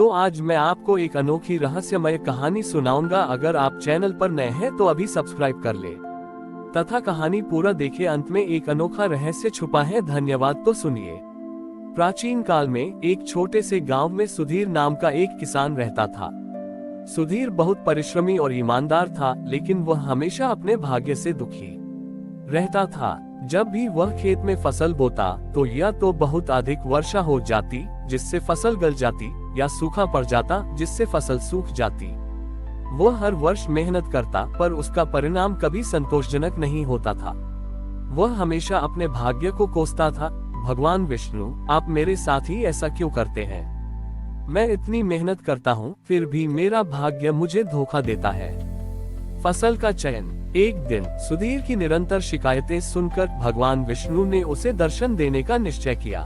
तो आज मैं आपको एक अनोखी रहस्यमय कहानी सुनाऊंगा। अगर आप चैनल पर नए हैं तो अभी सब्सक्राइब कर ले तथा कहानी पूरा देखे। अंत में एक अनोखा रहस्य छुपा है। धन्यवाद। तो सुनिए। प्राचीन काल में एक छोटे से गांव में सुधीर नाम का एक किसान रहता था। सुधीर बहुत परिश्रमी और ईमानदार था, लेकिन वह हमेशा अपने भाग्य से दुखी रहता था। जब भी वह खेत में फसल बोता तो या तो बहुत अधिक वर्षा हो जाती जिससे फसल गल जाती, या सूखा पड़ जाता जिससे फसल सूख जाती। वह हर वर्ष मेहनत करता, पर उसका परिणाम कभी संतोषजनक नहीं होता था। वह हमेशा अपने भाग्य को कोसता था। भगवान विष्णु, आप मेरे साथ ही ऐसा क्यों करते हैं? मैं इतनी मेहनत करता हूँ, फिर भी मेरा भाग्य मुझे धोखा देता है। फसल का चयन। एक दिन सुधीर की निरंतर शिकायतें सुनकर भगवान विष्णु ने उसे दर्शन देने का निश्चय किया।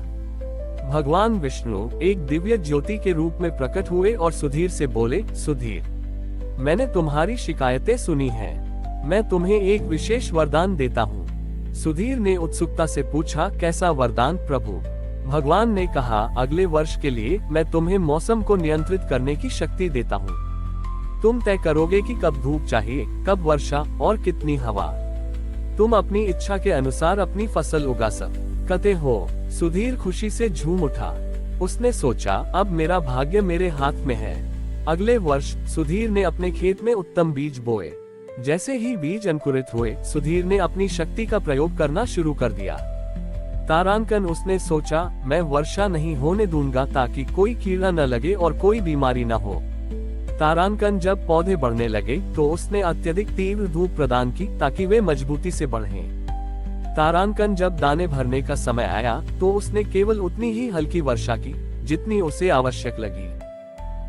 भगवान विष्णु एक दिव्य ज्योति के रूप में प्रकट हुए और सुधीर से बोले, सुधीर, मैंने तुम्हारी शिकायतें सुनी हैं। मैं तुम्हें एक विशेष वरदान देता हूँ। सुधीर ने उत्सुकता से पूछा, कैसा वरदान प्रभु? भगवान ने कहा, अगले वर्ष के लिए मैं तुम्हें मौसम को नियंत्रित करने की शक्ति देता हूँ। तुम तय करोगे कि कब धूप चाहिए, कब वर्षा और कितनी हवा। तुम अपनी इच्छा के अनुसार अपनी फसल उगा सकते हो। सुधीर खुशी से झूम उठा। उसने सोचा, अब मेरा भाग्य मेरे हाथ में है। अगले वर्ष सुधीर ने अपने खेत में उत्तम बीज बोए। जैसे ही बीज अंकुरित हुए, सुधीर ने अपनी शक्ति का प्रयोग करना शुरू कर दिया। तारांकन उसने सोचा, मैं वर्षा नहीं होने दूंगा ताकि कोई कीड़ा न लगे और कोई बीमारी न हो। तारांकन जब पौधे बढ़ने लगे तो उसने अत्यधिक तीव्र धूप प्रदान की ताकि वे मजबूती से बढ़ें। तारांकन जब दाने भरने का समय आया तो उसने केवल उतनी ही हल्की वर्षा की जितनी उसे आवश्यक लगी।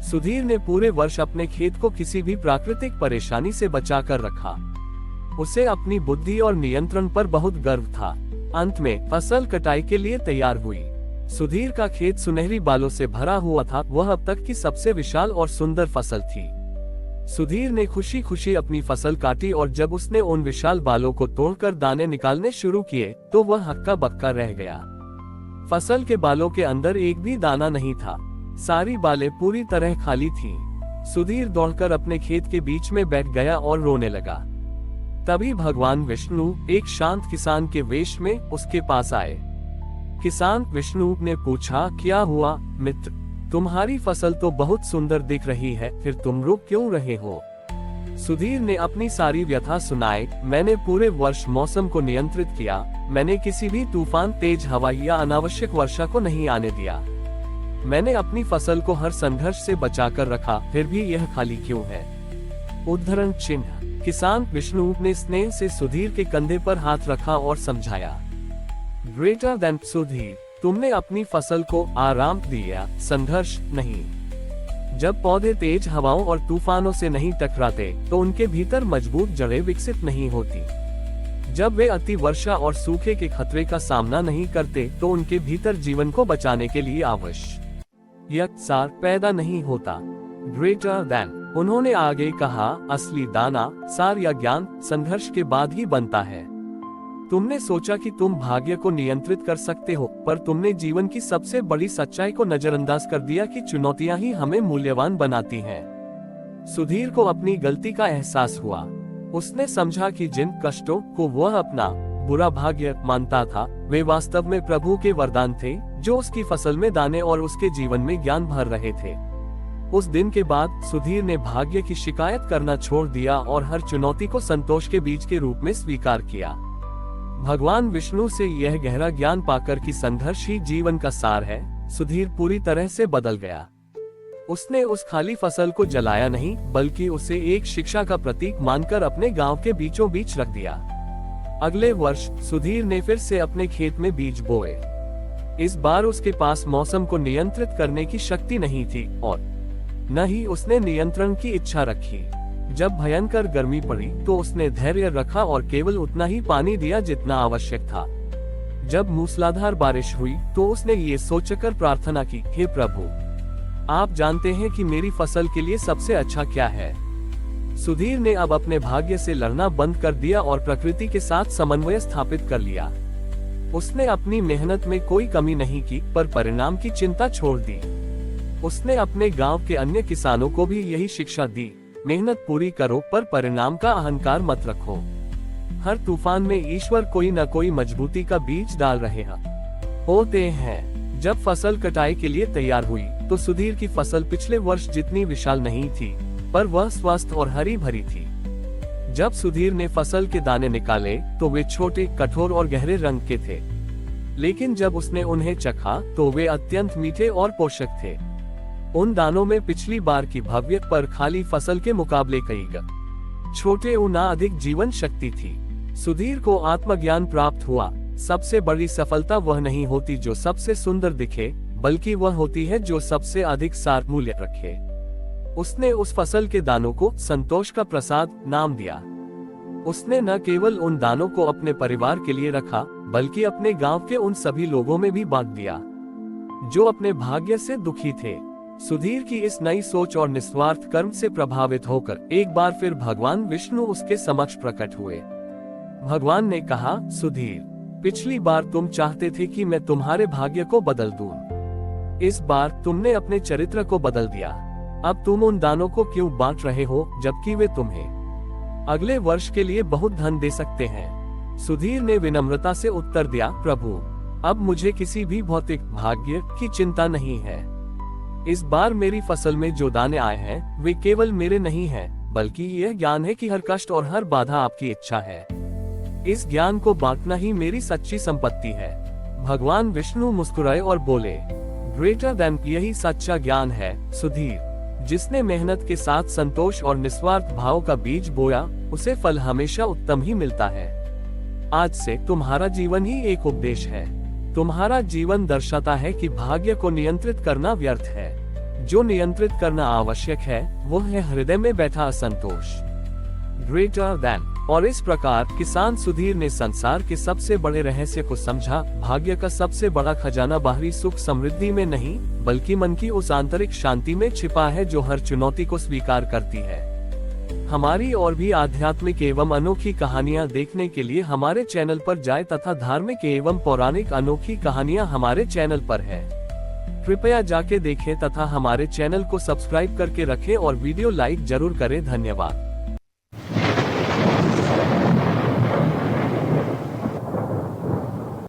सुधीर ने पूरे वर्ष अपने खेत को किसी भी प्राकृतिक परेशानी से बचाकर रखा। उसे अपनी बुद्धि और नियंत्रण पर बहुत गर्व था। अंत में फसल कटाई के लिए तैयार हुई। सुधीर का खेत सुनहरी बालों से भरा हुआ था। वह अब तक की सबसे विशाल और सुंदर फसल थी। सुधीर ने खुशी खुशी अपनी फसल काटी और जब उसने उन विशाल बालों को तोड़कर दाने निकालने शुरू किए तो वह हक्का बक्का रह गया। फसल के बालों के अंदर एक भी दाना नहीं था। सारी बालें पूरी तरह खाली थीं। सुधीर दौड़कर अपने खेत के बीच में बैठ गया और रोने लगा। तभी भगवान विष्णु एक शांत किसान के वेश में उसके पास आए। किसान विष्णु ने पूछा, क्या हुआ मित्र? तुम्हारी फसल तो बहुत सुंदर दिख रही है, फिर तुम रुक क्यों रहे हो? सुधीर ने अपनी सारी व्यथा सुनाई। मैंने पूरे वर्ष मौसम को नियंत्रित किया। मैंने किसी भी तूफान, तेज हवा या अनावश्यक वर्षा को नहीं आने दिया। मैंने अपनी फसल को हर संघर्ष से बचाकर रखा, फिर भी यह खाली क्यों है? उद्धरण चिन्ह। किसान विष्णु ने स्नेह से सुधीर के कंधे पर हाथ रखा और समझाया, ग्रेटर देन सुधीर, तुमने अपनी फसल को आराम दिया, संघर्ष नहीं। जब पौधे तेज हवाओं और तूफानों से नहीं टकराते तो उनके भीतर मजबूत जड़ें विकसित नहीं होती। जब वे अति वर्षा और सूखे के खतरे का सामना नहीं करते तो उनके भीतर जीवन को बचाने के लिए आवश्यक सार पैदा नहीं होता। Greater than. उन्होंने आगे कहा, असली दाना, सार या ज्ञान संघर्ष के बाद ही बनता है। तुमने सोचा कि तुम भाग्य को नियंत्रित कर सकते हो, पर तुमने जीवन की सबसे बड़ी सच्चाई को नजरअंदाज कर दिया कि चुनौतियां ही हमें मूल्यवान बनाती हैं। सुधीर को अपनी गलती का एहसास हुआ। उसने समझा कि जिन कष्टों को वह अपना बुरा भाग्य मानता था, वे वास्तव में प्रभु के वरदान थे, जो उसकी फसल में दाने और उसके जीवन में ज्ञान भर रहे थे। उस दिन के बाद सुधीर ने भाग्य की शिकायत करना छोड़ दिया और हर चुनौती को संतोष के बीज के रूप में स्वीकार किया। भगवान विष्णु से यह गहरा ज्ञान पाकर कि संघर्ष ही जीवन का सार है, सुधीर पूरी तरह से बदल गया। उसने उस खाली फसल को जलाया नहीं, बल्कि उसे एक शिक्षा का प्रतीक मानकर अपने गांव के बीचों बीच रख दिया। अगले वर्ष सुधीर ने फिर से अपने खेत में बीज बोए। इस बार उसके पास मौसम को नियंत्रित करने की शक्ति नहीं थी और न ही उसने नियंत्रण की इच्छा रखी। जब भयंकर गर्मी पड़ी तो उसने धैर्य रखा और केवल उतना ही पानी दिया जितना आवश्यक था। जब मूसलाधार बारिश हुई तो उसने ये सोचकर प्रार्थना की, हे प्रभु, आप जानते हैं कि मेरी फसल के लिए सबसे अच्छा क्या है। सुधीर ने अब अपने भाग्य से लड़ना बंद कर दिया और प्रकृति के साथ समन्वय स्थापित कर लिया। उसने अपनी मेहनत में कोई कमी नहीं की, पर परिणाम की चिंता छोड़ दी। उसने अपने गांव के अन्य किसानों को भी यही शिक्षा दी, मेहनत पूरी करो पर परिणाम का अहंकार मत रखो। हर तूफान में ईश्वर कोई न कोई मजबूती का बीज डाल रहे होते हैं। जब फसल कटाई के लिए तैयार हुई तो सुधीर की फसल पिछले वर्ष जितनी विशाल नहीं थी, पर वह स्वस्थ और हरी भरी थी। जब सुधीर ने फसल के दाने निकाले तो वे छोटे, कठोर और गहरे रंग के थे, लेकिन जब उसने उन्हें चखा तो वे अत्यंत मीठे और पोषक थे। उन दानों में पिछली बार की भव्य पर खाली फसल के मुकाबले कई छोटे गुना अधिक जीवन शक्ति थी। सुधीर को आत्मज्ञान प्राप्त हुआ। सबसे बड़ी सफलता वह नहीं होती जो सबसे सुंदर दिखे, बल्कि वह होती है जो सबसे अधिक सार मूल्य रखे। उसने उस फसल के दानों को संतोष का प्रसाद नाम दिया। उसने न केवल उन दानों को अपने परिवार के लिए रखा, बल्कि अपने गांव के उन सभी लोगों में भी बांट दिया जो अपने भाग्य से दुखी थे। सुधीर की इस नई सोच और निस्वार्थ कर्म से प्रभावित होकर एक बार फिर भगवान विष्णु उसके समक्ष प्रकट हुए। भगवान ने कहा, सुधीर, पिछली बार तुम चाहते थे कि मैं तुम्हारे भाग्य को बदल दूं। इस बार तुमने अपने चरित्र को बदल दिया। अब तुम उन दानों को क्यों बांट रहे हो जबकि वे तुम्हें अगले वर्ष के लिए बहुत धन दे सकते हैं। सुधीर ने विनम्रता से उत्तर दिया, प्रभु, अब मुझे किसी भी भौतिक भाग्य की चिंता नहीं है। इस बार मेरी फसल में जो दाने आए हैं वे केवल मेरे नहीं हैं, बल्कि यह ज्ञान है कि हर कष्ट और हर बाधा आपकी इच्छा है। इस ज्ञान को बांटना ही मेरी सच्ची संपत्ति है। भगवान विष्णु मुस्कुराए और बोले, ग्रेटर देन, यही सच्चा ज्ञान है सुधीर। जिसने मेहनत के साथ संतोष और निस्वार्थ भाव का बीज बोया, उसे फल हमेशा उत्तम ही मिलता है। आज से तुम्हारा जीवन ही एक उपदेश है। तुम्हारा जीवन दर्शाता है कि भाग्य को नियंत्रित करना व्यर्थ है। जो नियंत्रित करना आवश्यक है वो है हृदय में बैठा असंतोष। Greater than. और इस प्रकार किसान सुधीर ने संसार के सबसे बड़े रहस्य को समझा। भाग्य का सबसे बड़ा खजाना बाहरी सुख समृद्धि में नहीं, बल्कि मन की उस आंतरिक शांति में छिपा है जो हर चुनौती को स्वीकार करती है। हमारी और भी आध्यात्मिक एवं अनोखी कहानियां देखने के लिए हमारे चैनल पर जाएं तथा धार्मिक एवं पौराणिक अनोखी कहानियां हमारे चैनल पर है। कृपया जाके देखें तथा हमारे चैनल को सब्सक्राइब करके रखें और वीडियो लाइक जरूर करें। धन्यवाद।